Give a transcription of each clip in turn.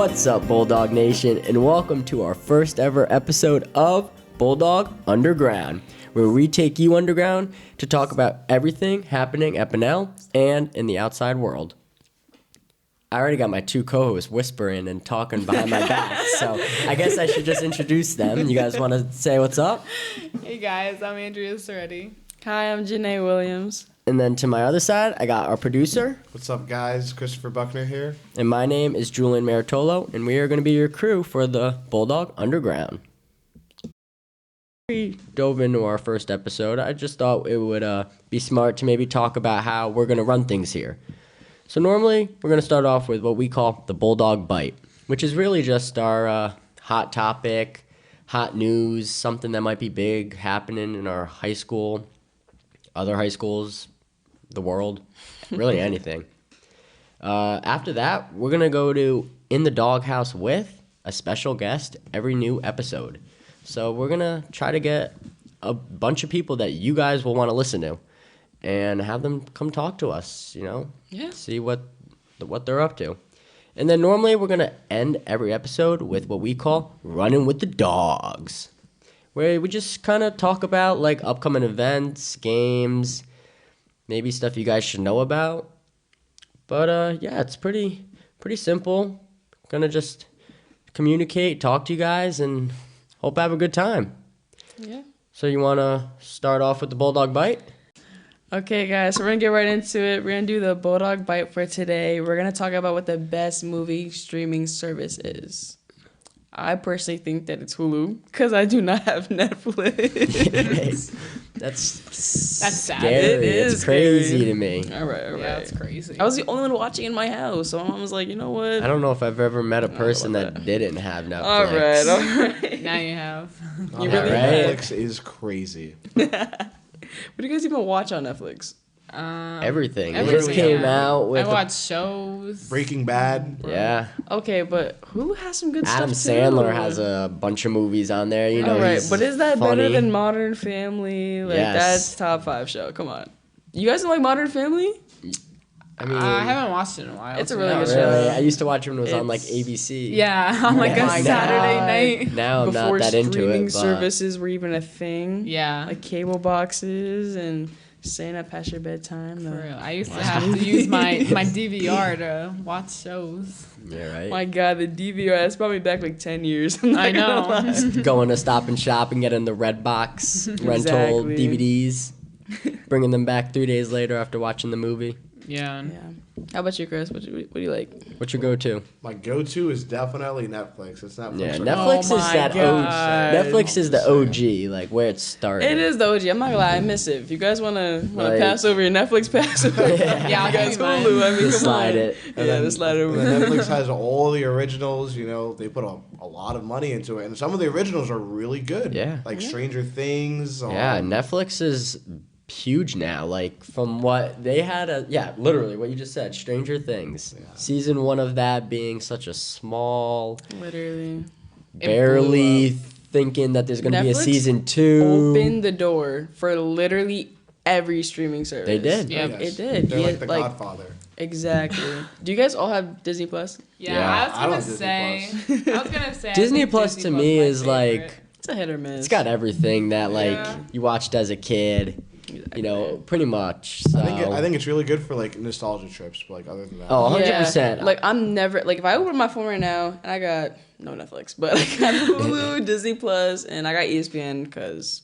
What's up, Bulldog Nation, and welcome to our first ever episode of Bulldog Underground, where we take you underground to talk about everything happening at Bunnell and in the outside world. I already got my two co-hosts whispering and talking behind my back, so I guess I should just introduce them. You guys want to say what's up? Hey guys, I'm Andrea Soretti. Hi, I'm Janae Williams. And then to my other side, I got our producer. What's up, guys? Christopher Buckner here. And my name is Julian Maritolo, and we are going to be your crew for the Bulldog Underground. We dove into our first episode. I just thought it would be smart to maybe talk about how we're going to run things here. So normally, we're going to start off with what we call the Bulldog Bite, which is really just our hot topic, hot news, something that might be big happening in our high school, other high schools, the world, really anything. After that, we're going to go to In the Doghouse with a special guest every new episode. So we're going to try to get a bunch of people that you guys will want to listen to and have them come talk to us, you know, see what they're up to. And then normally we're going to end every episode with what we call Running with the Dogs, where we just kind of talk about like upcoming events, games, maybe stuff you guys should know about. But yeah, it's pretty simple. Gonna just communicate, talk to you guys, and hope I have a good time. Yeah. So you want to start off with the Bulldog Bite? Okay, guys, so we're going to get right into it. We're going to do the Bulldog Bite for today. We're going to talk about what the best movie streaming service is. I personally think that it's Hulu, because I do not have Netflix. That's sad. scary. It is It's crazy scary. to me. All right. Yeah, it's crazy. I was the only one watching in my house, so I was like, you know what? I don't know if I've ever met a person that didn't have Netflix. All right. Now you have. You really Netflix have? is crazy. What do you guys even watch on Netflix? Everything. It Everything, just came yeah. out with I watch shows. Breaking Bad. yeah. Okay, but Hulu has some good Adam stuff, too. Sandler has a bunch of movies on there. You know, All right, he's but is that funny. better than Modern Family? Like, Yes. that's top 5 show. Come on. You guys don't like Modern Family? I mean, I haven't watched it in a while. It's a to really be good honest. show. really. I used to watch it when it was on like It's- ABC. Yeah, on like Oh a my Saturday God. night. Now I'm Before not that into streaming it, but services were even a thing. Yeah. Like cable boxes and staying up past your bedtime. For real. I used to have to use my DVR to watch shows. yeah, right. My God, the DVR, that's probably back like 10 years. I'm not I gonna know. lie. Going to Stop and Shop and getting the red box rental Exactly. DVDs, bringing them back 3 days later after watching the movie. Yeah. Yeah. How about you, Chris? What do you like? What's your go-to? My go-to is definitely Netflix. It's Netflix. Yeah, right Netflix Oh is my that God. OG. Netflix is the OG, like where it started. It is the OG. I'm not gonna lie, I miss it. If you guys wanna Like- pass over your Netflix password, Yeah, I'll you guys give you mine. Hulu. I mean, Just come slide on. it. Yeah, just slide it And over. then Netflix has all the originals. You know, they put a lot of money into it, and some of the originals are really good. Yeah. Like Stranger Things. Yeah, Netflix is huge now. Like from what they had, literally what you just said, Stranger Things. Yeah. Season 1 of that being such a small, Literally. barely thinking that there's gonna be a Netflix season 2. Opened the door for literally every streaming service. They did. Yeah. It did. They're Yeah, like the Godfather. Exactly. Do you guys all have Disney Plus? Yeah, Yeah. I I was don't gonna Disney say. I was gonna say. I Disney think Plus to me my is like favorite. It's a hit or miss. it's got everything that like Yeah. you watched as a kid. You know, pretty much. So. I think it's really good for like nostalgia trips. But like other than that, Oh, Yeah. 100%. Like I'm never like if I open my phone right now and I got no Netflix, but I got Hulu, Disney Plus, and I got ESPN because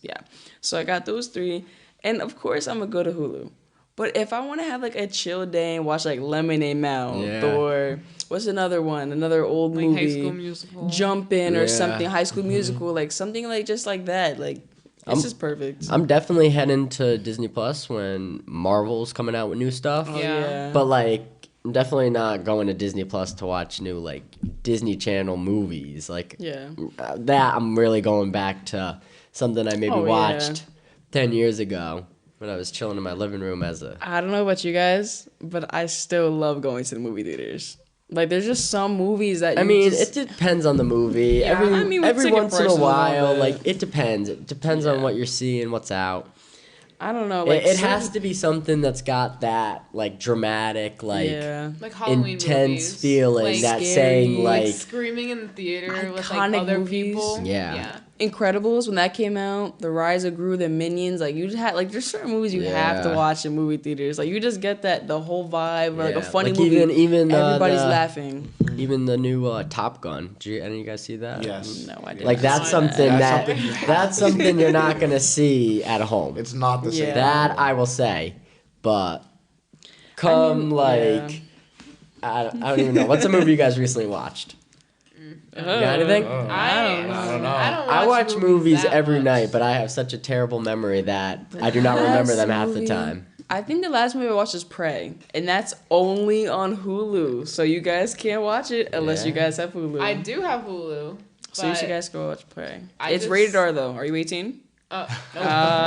so I got those 3, and of course I'm gonna go to Hulu. But if I want to have like a chill day and watch like Lemonade Mouth Yeah. or what's another one, another old Like movie, High School Musical. Jump In or Yeah. something, High School Musical, like something like just like that, like it's just perfect. I'm definitely heading to Disney Plus when Marvel's coming out with new stuff. Oh, Yeah. But like, I'm definitely not going to Disney Plus to watch new like Disney Channel movies. Like yeah. that, I'm really going back to something I maybe Oh, yeah. watched 10 years ago when I was chilling in my living room as a. I don't know about you guys, but I still love going to the movie theaters. Like, there's just some movies that I you mean, just, it depends on the movie. Yeah, every we every take it once in a personal, while, but- like it depends. It depends on what you're seeing, what's out. I don't know. It has to be something that's got that like dramatic, like like Halloween intense movies. feeling Like, that's scary, saying like screaming in the theater with iconic like other movies. people. Yeah. Incredibles when that came out, The Rise of Gru, the Minions, like you just had like there's certain movies you have to watch in movie theaters. Like you just get the whole vibe or like a funny like movie. Even everybody's laughing. Even the new Top Gun. Did any of you guys see that? Yes. No, I didn't. Like that's something that's something you're not gonna see at home. It's not the same. Yeah. That I will say, but I don't even know. What's a movie you guys recently watched? You got anything? I don't know. I watch movies every much. night, but I have such a terrible memory that I do not remember them half the time. I think the last movie I watched was Prey, and that's only on Hulu, so you guys can't watch it unless you guys have Hulu. I do have Hulu. So you should guys go watch Prey. It's just- rated R though. Are you 18? No.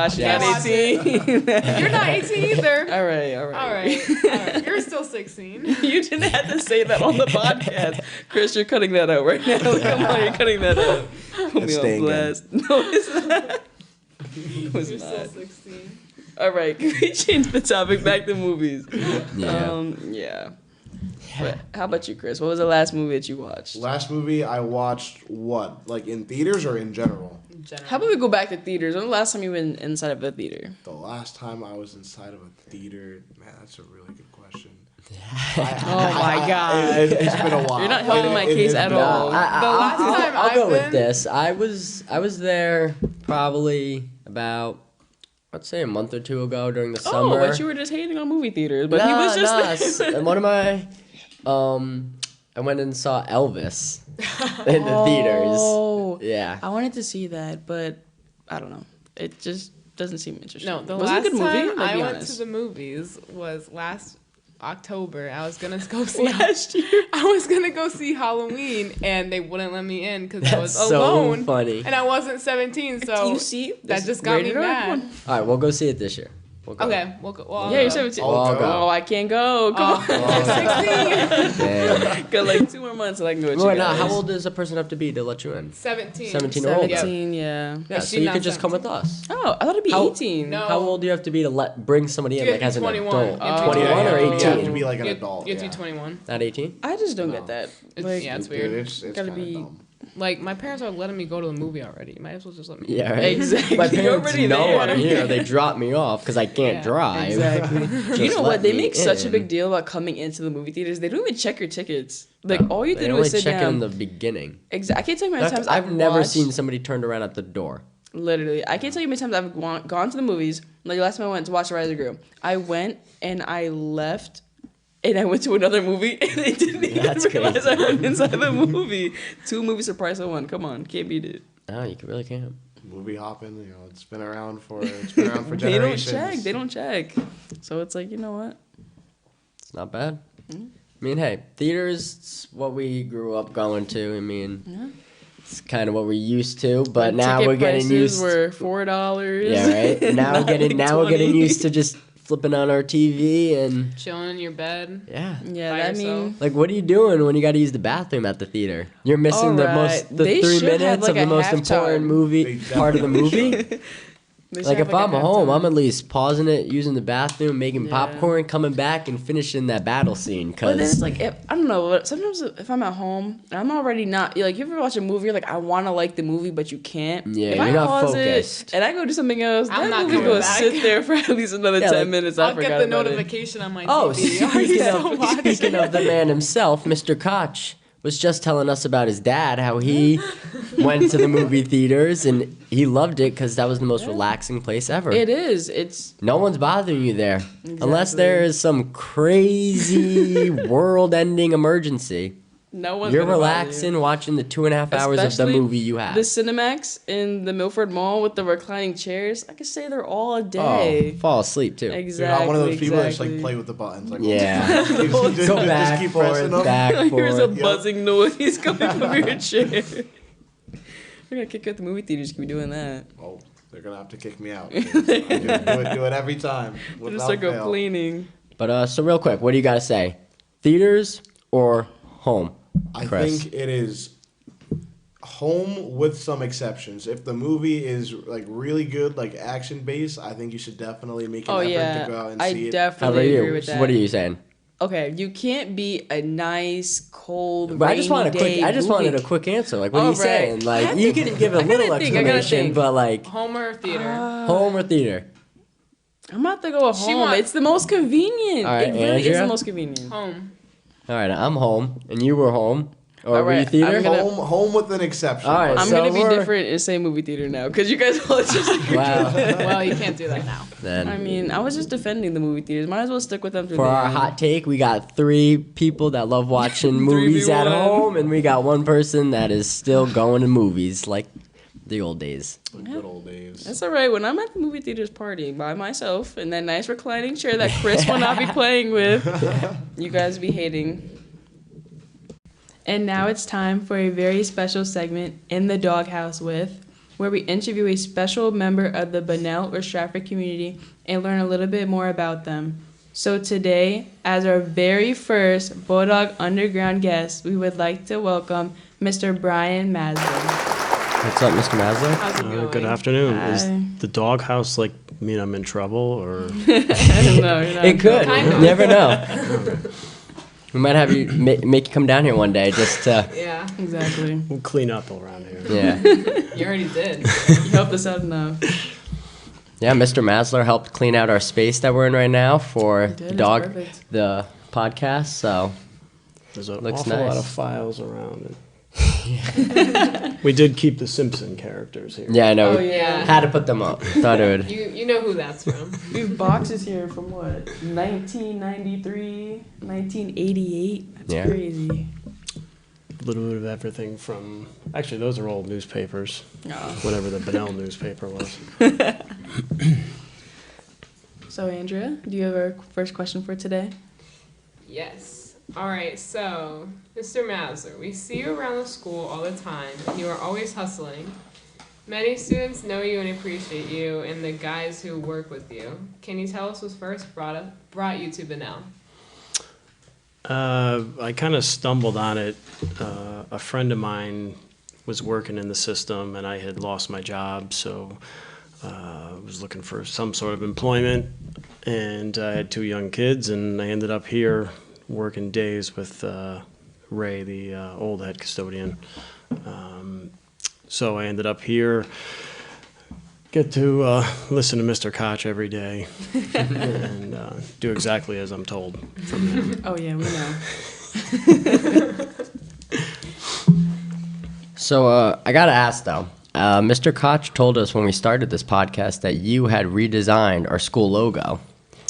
She's not 18. You're not 18 either. All right. All right. You're still 16. You didn't have to say that on the podcast. Chris, you're cutting that out right now. Come on, you're cutting that out. Put me on blast. No, it's not. You're still 16. All right, can we change the topic back to movies? Yeah. Yeah. But how about you, Chris? What was the last movie that you watched? Last movie I watched, what? Like in theaters or in general? How about we go back to theaters? When was the last time you were inside of a theater? The last time I was inside of a theater, man, that's a really good question. Oh my God. It's been a while. You're not helping my case at No, all. The last time I'll go I've with been- this. I was there probably about, let's say, a month or two ago during the summer. Oh, but you were just hating on movie theaters. But he was just there. And one of my, I went and saw Elvis in the theaters. Oh, Yeah. I wanted to see that, but I don't know. It just doesn't seem interesting. No, the was it last a good movie? time Like, I be went honest. to the movies was last October. I was gonna go see Last year. I was gonna go see Halloween, and they wouldn't let me in because I was That's so alone, funny. and I wasn't 17. So you see? that This just got me rated R? mad. Come on. All right, we'll go see it this year. We'll go. Okay, we'll go. Well, Yeah, you're 17. I'll go. Oh, I can't go. Come on. Damn. Got like 2 more months and I can go with you Wait, no, guys. how old does a person have to be to let you in? 17. 17 or older. 17, yeah. Yeah, Is so she you not could just come 17? with us. Oh, I thought it'd be How- 18. No. How old do you have to be to bring somebody in, You like have as to an be 21. adult? You have to be 21 or You have to 18? be like an You adult. have to yeah. be 21. Not 18? I just don't get that. Like, Yeah, it's Dude, weird. it's Gotta kinda be- dumb. Like, my parents are letting me go to the movie already. You might as well just let me. Yeah, right. Exactly. My You're parents already know there. I'm here. They drop me off because I can't Yeah, drive. Exactly. Just You know let what? They me make such a in. big deal about coming into the movie theaters. They don't even check your tickets. Like, No, all you have they to do only is sit check it down. in the beginning. I can't tell you how many times I've never watched- seen somebody turned around at the door. Literally, I can't tell you how many times I've gone to the movies. Like last time I went to watch The Rise of Gru, I went and I left, and I went to another movie, and they didn't even That's realize crazy. I went inside the movie. 2 movies for the price of 1. Come on, can't beat it. No, you really can't. Movie hopping, you know, it's been around for They don't generations. check. They don't check. So it's like, you know what? It's not bad. Mm-hmm. I mean, hey, theater's what we grew up going to. I mean, it's kind of what we're used to. But When now ticket we're getting prices used. were $4. Yeah, right. Now we're getting 20. used to just flipping on our TV and Chilling in your bed. yeah. Yeah, By I mean, yourself. Like, what are you doing when you got to use the bathroom at the theater? You're missing Alright, the they 3 should have, minutes like, of the a most halftime. important movie They part of the definitely movie. should. they should Like have, if I'm a home, halftime. I'm at least pausing it, using the bathroom, making Yeah. popcorn, coming back and finishing that battle scene. But then Cause it's like, I don't know. But sometimes if I'm at home, I'm already not. Like, you ever watch a movie, you're like, I want to like the movie, but you can't. Yeah, if you're I not pause focused. it and I go do something else, I'm that not movie's coming going to back. sit there for at least another Yeah, 10 like, minutes. I I'll forgot get the about it. notification on my oh, TV. speaking of the man himself, Mr. Koch was just telling us about his dad, how he went to the movie theaters and he loved it because that was the most relaxing place ever. It is. It's No one's bothering you there. Unless Exactly. there is some crazy world-ending emergency. no one's You're gonna bother you. relaxing watching the 2.5 hours of the Especially movie you have. The Cinemax in the Milford Mall with the reclining chairs. I could stay there all day. Oh, fall asleep too. You're Exactly. not one of those people that just exactly. like play with the buttons. Like, Yeah. just Go back, keep forth, pressing them. back, Here's a forth. buzzing noise coming from your chair. We're gonna kick you out the movie theaters. Keep doing that. Oh, they're gonna have to kick me out. I do it every time. We'll without just start fail. complaining. But so real quick, what do you gotta say? Theaters or home? I Chris? think it is Home with some exceptions. If the movie is like really good, like action based, I think you should definitely make an effort to go out and see it. How about definitely agree you? with that. What are you saying? Okay, you can't beat a nice, cold, But I just wanted movie. wanted a quick answer. Like, what are you All right. saying? Like, you can give a little I gotta explanation, think. but like, Home or theater? home or theater? I'm about to go with She home. want- It's the most convenient. All right, It really is Andrea? the most convenient. Home. All right, I'm home, and you were home, or All were you right, theater? I'm gonna- Home with an exception. All right, I'm so gonna be we're- different and say movie theater now because you guys all just. Wow. Well, you can't do that now. Then I mean, I was just defending the movie theaters. Might as well stick with them through for the our end. hot take, we got 3 people that love watching movies at 3v1. home, and we got 1 person that is still going to movies like the old days. Good old days. That's all right. When I'm at the movie theaters partying by myself in that nice reclining chair that Chris will not be playing with, you guys be hating. And now it's time for a very special segment in the Doghouse where we interview a special member of the Bunnell or Stratford community and learn a little bit more about them. So today, as our very first Bulldog Underground guest, we would like to welcome Mr. Brian Mazzler. What's up, Mr. Mazzler? How's it going? Good afternoon. Hi. Is the doghouse like mean I'm in trouble or? No, you're not. It could. Kind of. Never know. We might have you make you come down here one day just to. Yeah, Exactly. We'll clean up around here. Yeah. you already did. You helped us out enough. Yeah, Mr. Mazzler helped clean out our space that we're in right now for did, it's Dog perfect. the podcast. So There's an Looks awful lot nice. of files around it. We did keep the Simpson characters here. yeah, I know. Oh, yeah. Had to put them up. Thought it would. You know who that's from. We have boxes here from what? 1993, 1988. That's Yeah. crazy. A little bit of everything from. Actually, those are old newspapers. Oh. Whatever the Bunnell newspaper was. So, Andrea, do you have our first question for today? Yes. All right, so, Mr. Mazzler, we see you around the school all the time, and you are always hustling. Many students know you and appreciate you and the guys who work with you. Can you tell us what first brought you to Bunnell? I kind of stumbled on it. A friend of mine was working in the system, and I had lost my job, so I was looking for some sort of employment. And I had 2 young kids, and I ended up here working days with Ray, the old head custodian. So I ended up here. Get to listen to Mr. Koch every day and do exactly as I'm told from him. Oh, yeah, we know. So I gotta ask though. Mr. Koch told us when we started this podcast that you had redesigned our school logo.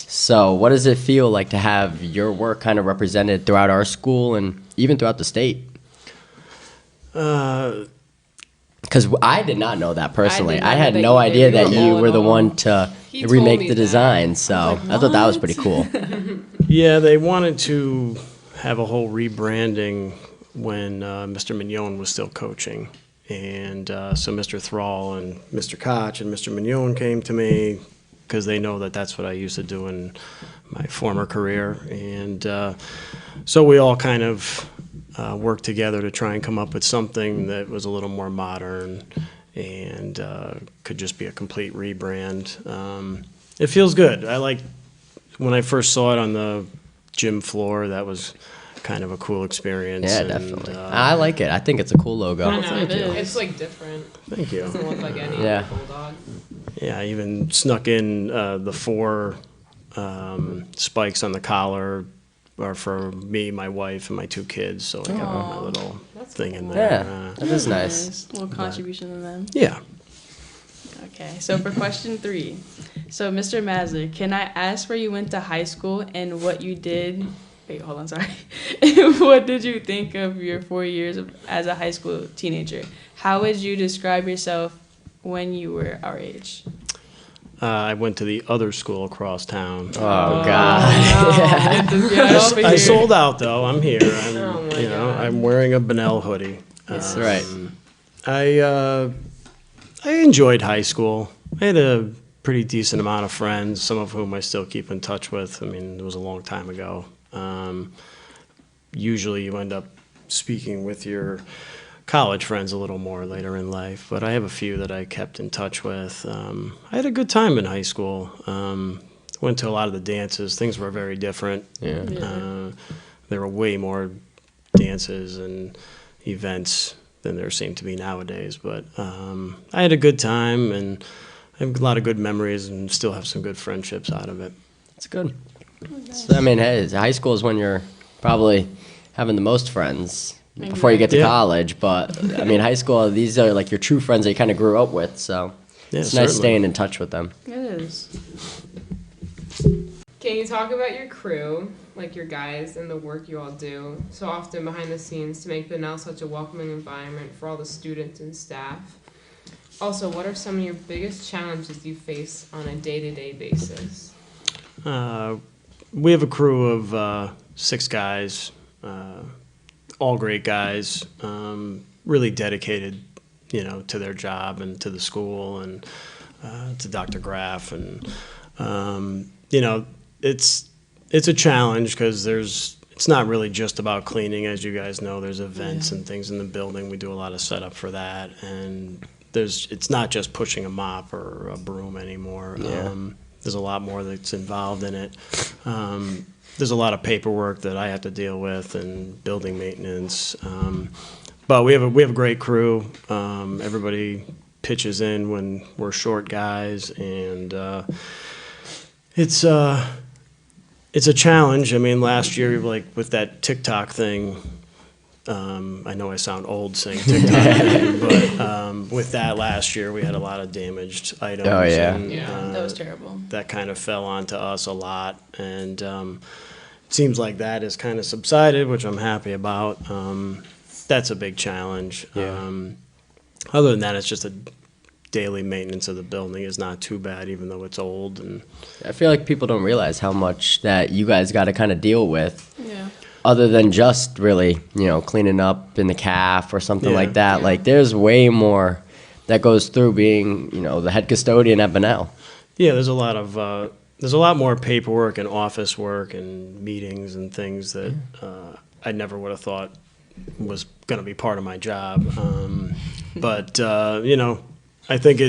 So what does it feel like to have your work kind of represented throughout our school and even throughout the state? Because I did not know that personally. did not I had know that no either. idea We that were you all were the in all. one to He told remake me the that. design. So I thought that was pretty cool. Yeah, they wanted to have a whole rebranding when Mr. Mignon was still coaching. And so Mr. Thrall and Mr. Koch and Mr. Mignon came to me because they know that that's what I used to do in my former career. And so we all kind of worked together to try and come up with something that was a little more modern and could just be a complete rebrand. It feels good. I like when I first saw it on the gym floor, that was kind of a cool experience. Yeah, and, definitely. I like it. I think it's a cool logo. I know, Thank you. it's like different. Thank you. It doesn't look like any Yeah. other bulldog. Yeah, I even snuck in the 4 spikes on the collar are for me, my wife, and my 2 kids. So I got my little thing in there. Yeah, that is nice. Little contribution to them. Yeah. Okay, so for question 3. So, Mr. Mazzler, can I ask where you went to high school and what you did? Wait, hold on, sorry. What did you think of your 4 years as a high school teenager? How would you describe yourself when you were our age? I went to the other school across town. Oh, God. Get this guy off of I here. sold out though. I'm here. I'm, Oh my you know, God. I'm wearing a Bunnell hoodie. That's right. I enjoyed high school. I had a pretty decent amount of friends, some of whom I still keep in touch with. I mean, it was a long time ago. Usually you end up speaking with your college friends a little more later in life, but I have a few that I kept in touch with. I had a good time in high school. Went to a lot of the dances. Things were very different. There were way more dances and events than there seem to be nowadays. But I had a good time, and I have a lot of good memories and still have some good friendships out of it. That's good. So, I mean, hey, high school is when you're probably having the most friends before you get to college. But, I mean, high school, these are like your true friends that you kind of grew up with. So it's nice staying in touch with them. It is. Can you talk about your crew, like your guys, and the work you all do so often behind the scenes to make Bunnell such a welcoming environment for all the students and staff? Also, what are some of your biggest challenges you face on a day-to-day basis? We have a crew of 6 guys, all great guys, really dedicated, to their job and to the school and to Dr. Graff. And, it's a challenge because it's not really just about cleaning. As you guys know, there's events and things in the building. We do a lot of setup for that. And it's not just pushing a mop or a broom anymore. There's a lot more that's involved in it. There's a lot of paperwork that I have to deal with and building maintenance. But we have a great crew. Everybody pitches in when we're short guys, and it's a challenge. I mean, last year, like with that TikTok thing, I know I sound old saying TikTok thing, but with that last year, we had a lot of damaged items. Oh, yeah. And, That was terrible. That kind of fell onto us a lot, and it seems like that has kind of subsided, which I'm happy about. That's a big challenge. Other than that, it's just a daily maintenance of the building is not too bad, even though it's old. And I feel like people don't realize how much that you guys got to kind of deal with. Yeah. Other than just really, cleaning up in the calf or something like that. Like, there's way more that goes through being, the head custodian at Bunnell. Yeah, there's a lot more paperwork and office work and meetings and things that I never would have thought was going to be part of my job. But I think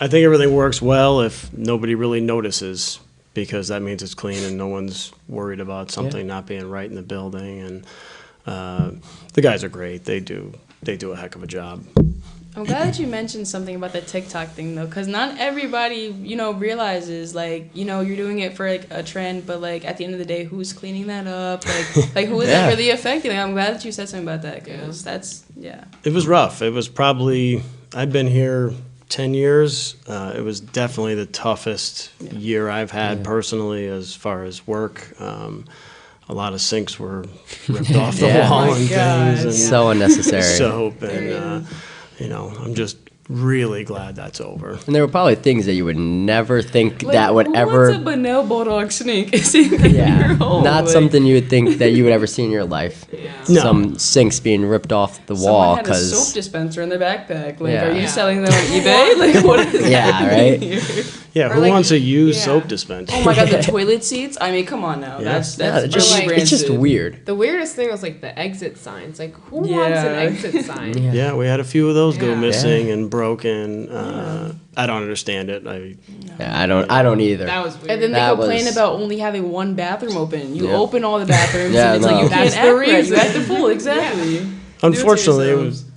everything works well if nobody really notices, because that means it's clean and no one's worried about something not being right in the building. And the guys are great. They do a heck of a job. I'm glad that you mentioned something about the TikTok thing, though, because not everybody, realizes, you're doing it for, a trend, but, at the end of the day, who's cleaning that up? Like who is that really affecting? I'm glad that you said something about that, because that's. It was rough. It was probably, I've been here 10 years. It was definitely the toughest year I've had personally as far as work. A lot of sinks were ripped off the wall and things. And so unnecessary. Soap and, I'm just really glad that's over. And there were probably things that you would never think that would who ever. What's a Bunnell Bulldog snake? Not something you would think that you would ever see in your life. No. Some sinks being ripped off the Someone wall had a soap dispenser in their backpack. Are you selling them on eBay? What is right. Yeah, who wants a used soap dispenser? Oh my god, the toilet seats? I mean, come on now. That's it's just weird. The weirdest thing was the exit signs. Who wants an exit sign? Yeah, we had a few of those go missing and broken. I don't understand it. I don't either. That was weird. And then they complain about only having one bathroom open. You open all the bathrooms, and it's you can't act right. You act the fool, exactly. Unfortunately,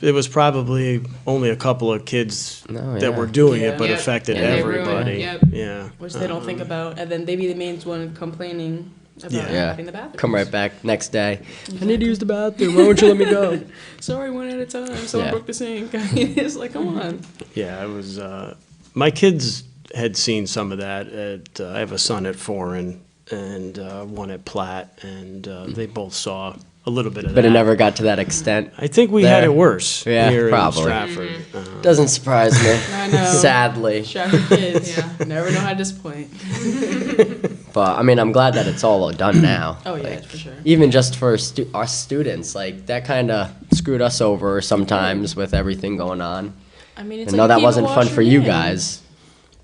it was probably only a couple of kids that were doing it, but affected everybody. Yeah, which they don't think about, and then they be the main one complaining about having the bathroom. Come right back next day. I need to use the bathroom. Why won't you let me go? Sorry, one at a time. Someone broke the sink. It's come on. Yeah, it was. My kids had seen some of that. I have a son at Foreign and one at Platt, and they both saw a little bit of that. But it never got to that extent. I think we had it worse here probably. in Stratford. Doesn't surprise me. I know. Sadly. Stratford kids. Never know how to disappoint. But, I'm glad that it's all done now. Oh, yeah, for sure. Even just for our students, that kind of screwed us over sometimes with everything going on. It's I know that wasn't fun for you guys.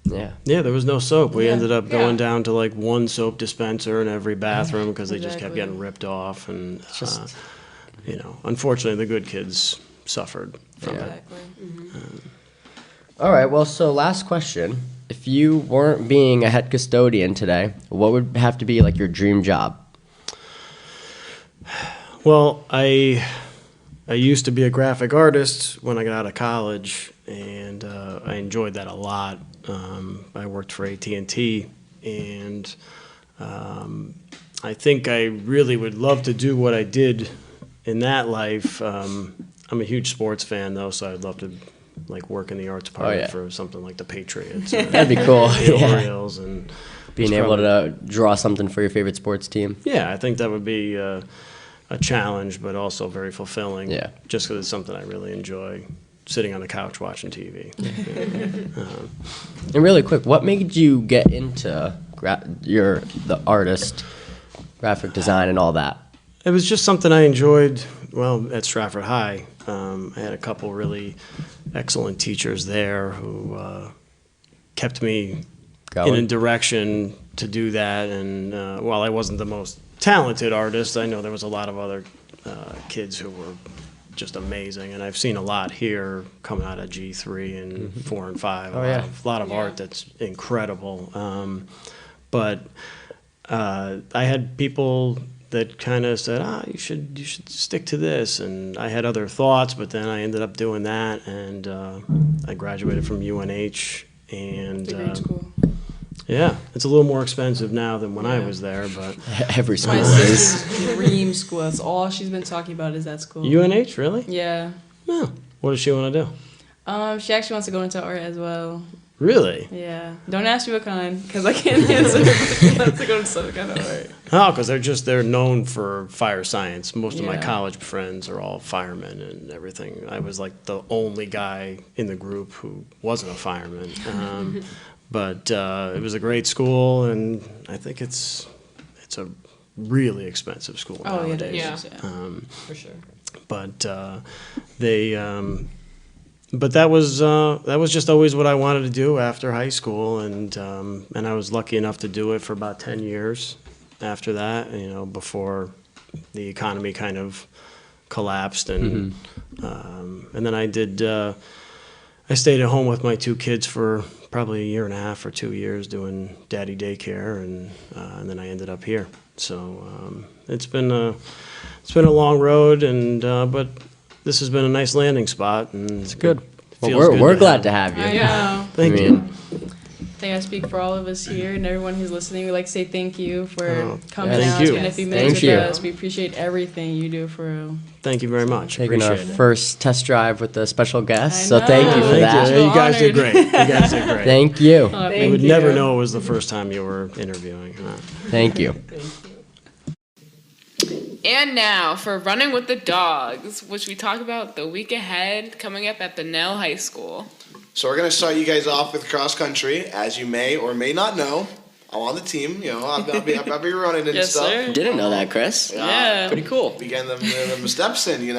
Yeah, there was no soap. We ended up going down to one soap dispenser in every bathroom because they just kept getting ripped off. And, unfortunately, the good kids suffered from it. Exactly. All right. Well, so last question. If you weren't being a head custodian today, what would have to be like your dream job? Well, I used to be a graphic artist when I got out of college, and I enjoyed that a lot. I worked for AT&T, and I think I really would love to do what I did in that life. I'm a huge sports fan, though, so I'd love to like work in the arts department for something like the Patriots. Or That'd be cool. the Yeah. Orioles, and Being it's able probably- to draw something for your favorite sports team. Yeah, I think that would be a challenge, but also very fulfilling. Yeah. Just because it's something I really enjoy, sitting on the couch watching TV. And really quick, what made you get into the artist, graphic design, and all that? It was just something I enjoyed, well, at Stratford High. I had a couple really excellent teachers there who kept me in a Going? direction to do that. And while I wasn't the most talented artist, I know there was a lot of other kids who were just amazing. And I've seen a lot here coming out of G3 and 4 and 5. A lot of art that's incredible. But I had people that kind of said, you should stick to this. And I had other thoughts, but then I ended up doing that. And I graduated from UNH. And It's a great school. yeah, it's a little more expensive now than when I was there, but Every school My is. sister's dream school. That's all she's been talking about is that school. UNH, really? Yeah. No. What does she want to do? She actually wants to go into art as well. Really? Yeah. Don't ask me what kind, because I can't answer. She wants to go to some kind of art. Oh, because they're known for fire science. Most of my Yeah. college friends are all firemen and everything. I was like the only guy in the group who wasn't a fireman. But it was a great school, and I think it's a really expensive school Oh, yeah, nowadays. yeah. For sure. But but that was just always what I wanted to do after high school, and I was lucky enough to do it for about 10 years after that, before the economy kind of collapsed, and then I stayed at home with my two kids for probably a year and a half or 2 years doing daddy daycare, and then I ended up here. So it's been a long road, and but this has been a nice landing spot, and it's Good. Well, feels we're good glad to have you. I know. Thank I you. mean, I think I speak for all of us here and everyone who's listening. We'd like to say thank you for coming thank out, you. spending a few Thank minutes with you. us. We appreciate everything you do for real. Thank you very much. taking our Appreciate it. first test drive with a special guest. I So thank you know. for Thank that. you. You guys did Honored. great. You guys did great. Thank you. Oh, You thank would you. never know it was the first time you were interviewing. Thank you. And now for Running with the Dogs, which we talk about the week ahead coming up at Bunnell High School. So we're going to start you guys off with cross country. As you may or may not know, I'm on the team. I'll be running and Yes, stuff. sir. Didn't know that, Chris. Yeah. Pretty cool. We getting them steps in.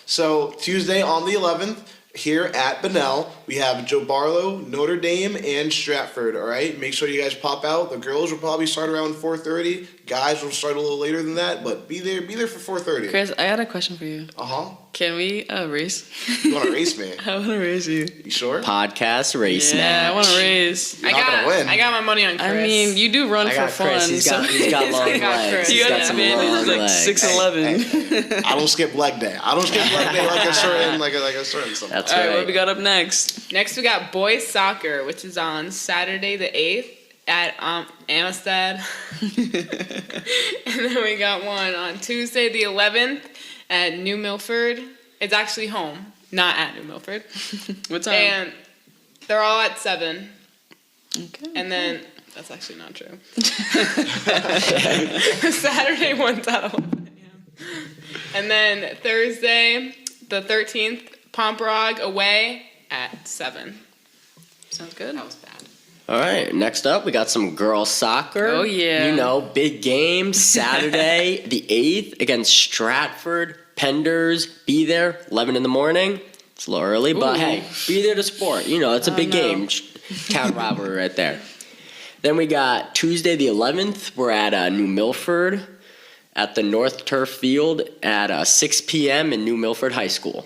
So Tuesday on the 11th, here at Bunnell, we have Joe Barlow, Notre Dame, and Stratford. All right, make sure you guys pop out. The girls will probably start around 4:30. Guys will start a little later than that, but be there for 4:30. Chris, I got a question for you. Can we race? You want to race me? I want to race you. You sure? Podcast race Yeah, match. I want to race. You're not gonna win. I got my money on Chris. I mean, you do run I for got fun. Chris. He's got long I got legs. Chris. You He's got got an some advantage long like legs. 6'11". I don't skip leg day. I don't skip leg day like a certain something. That's All right, right. what we got up next? Next we got boys soccer, which is on Saturday the 8th at Amistad. And then we got one on Tuesday the 11th at New Milford. It's actually home, not at New Milford. What time? And they're all at 7. Okay. And then, that's actually not true. Saturday one's at 11 a.m. And then Thursday the 13th, Pomprog away at 7. Sounds good. That was bad. All right, next up, we got some girls soccer. Oh, yeah. Big game, Saturday the 8th against Stratford Penders. Be there, 11 in the morning. It's a little early, but Ooh. hey, be there to support. It's a big no. game. Town rivalry right there. Then we got Tuesday the 11th. We're at New Milford at the North Turf Field at 6 p.m. in New Milford High School.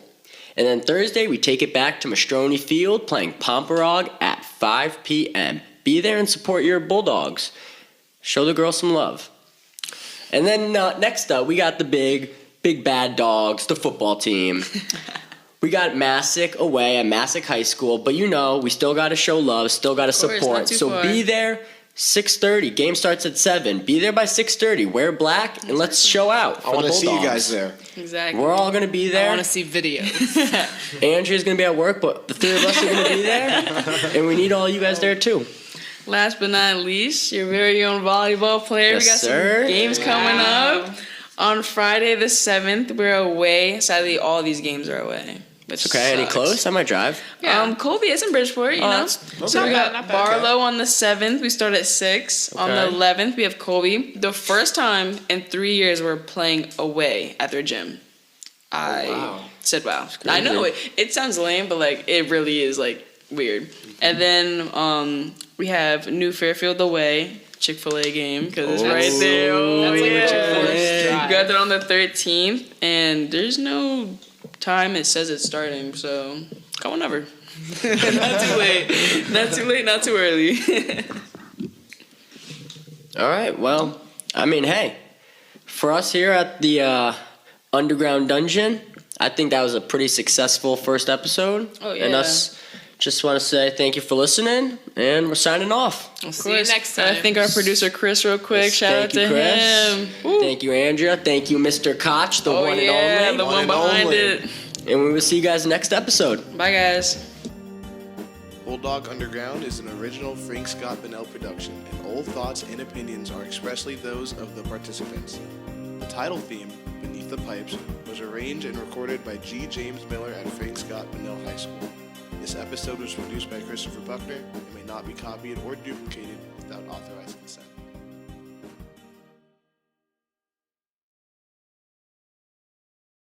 And then Thursday, we take it back to Mastroni Field playing Pomperog at 5 p.m. Be there and support your Bulldogs. Show the girls some love. And then next up, we got the big bad dogs, the football team. We got Massac away at Massac High School, but we still got to show love, still got to support. So be there 6:30. Game starts at 7. Be there by 6:30. Wear black and let's show out. I want to see you guys there. Exactly. We're all going to be there. I want to see videos. Andrea's going to be at work, but the three of us are going to be there. And we need all you guys there too. Last but not least, your very own volleyball player. Yes, we got sir. some games coming up. On Friday the 7th, we're away. Sadly, all these games are away. Which Okay, any sucks. close? I might drive. Yeah. Colby is in Bridgeport, you know. that's- So we not got bad. Barlow on the 7th. We start at 6. On the Okay. 11th, we have Colby. The first time in 3 years we're playing away at their gym. I said, wow. I know it sounds lame, but like it really is like weird. And then we have New Fairfield away. Chick-fil-A game because it's right there. Oh, That's like yeah. a Chick-fil-A We drive. got that on the 13th, and there's no time it says it's starting, so come whenever. Not too late. Not too late, not too early. All right. Well, I mean, hey, for us here at the Underground Dungeon, I think that was a pretty successful first episode. Oh, yeah. And us just want to say thank you for listening, and we're signing off. See you next time. I think our producer Chris, real quick. Yes, Shout out thank to you, Chris. him. Woo. Thank you, Andrea. Thank you, Mr. Koch, the Oh one yeah, and the only. one and behind only. it. And we will see you guys next episode. Bye, guys. Bulldog Underground is an original Frank Scott Bonnell production, and all thoughts and opinions are expressly those of the participants. The title theme, Beneath the Pipes, was arranged and recorded by G. James Miller at Frank Scott Bonnell High School. This episode was produced by Christopher Buckner and may not be copied or duplicated without authorized